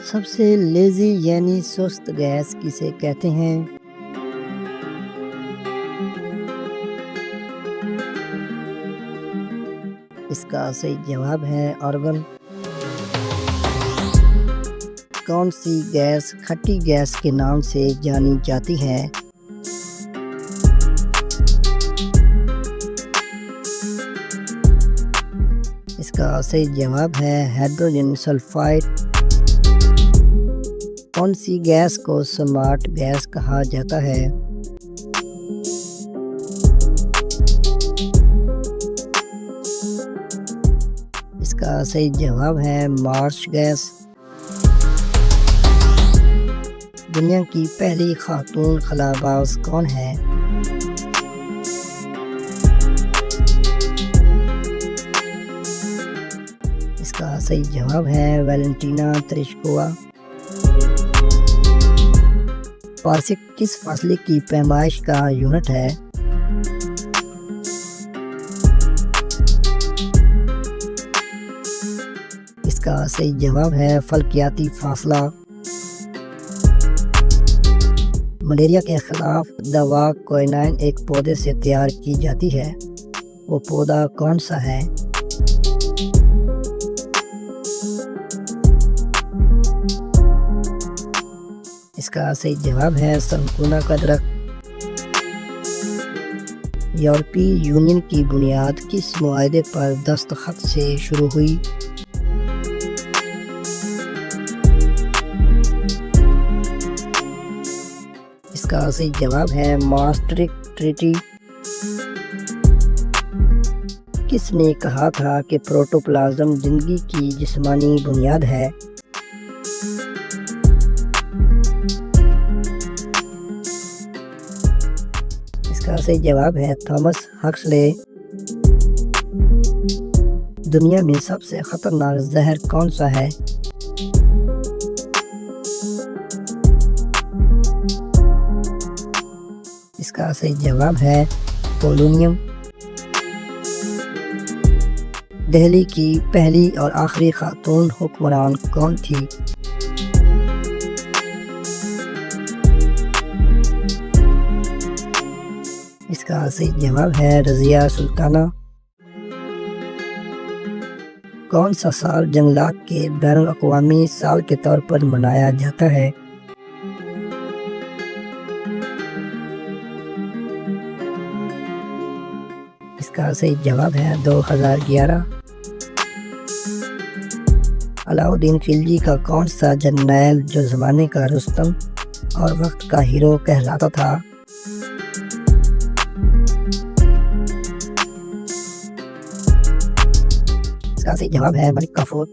सबसे लेज़ी यानी सुस्त गैस किसे कहते हैं? इसका सही जवाब है ऑर्गन। कौन सी गैस खट्टी गैस के नाम से जानी जाती है? इसका सही जवाब है हाइड्रोजन सल्फाइड। कौन सी गैस को स्मार्ट गैस कहा जाता है? इसका सही जवाब है मार्च गैस। दुनिया की पहली खातून खलाबाज कौन है? इसका सही जवाब है वैलेंटीना तेरेश्कोवा। पारसिक किस फासले की पैमाइश का यूनिट है? इसका सही जवाब है फल्कियाती फासला। मलेरिया के खिलाफ दवा क्विनाइन एक पौधे से तैयार की जाती है, वो पौधा कौन सा है? इसका सही जवाब है संकुना का दरख्त। यूरोपीय यूनियन की बुनियाद किस मुआहदे पर दस्तखत से शुरू हुई? इसका सही जवाब है maastricht ट्रीटी। किसने कहा था कि प्रोटोप्लाज्म जिंदगी की जिस्मानी बुनियाद है? इसका सही जवाब है थॉमस हक्सले। दुनिया में सबसे खतरनाक जहर कौन सा है? इसका सही जवाब है पोलोनियम। दिल्ली की पहली और आखिरी खातून हुक्मरान कौन थी? इसका सही जवाब है रज़िया सुल्ताना। कौन सा साल जंगलात के बैनुल अक़वामी साल के तौर पर मनाया जाता है? इसका सही जवाब है 2011। अलाउद्दीन खिलजी का कौन सा जर्नैल जो ज़माने का रुस्तम और वक्त का हीरो कहलाता था? इसका सही जवाब है मलिक काफूर।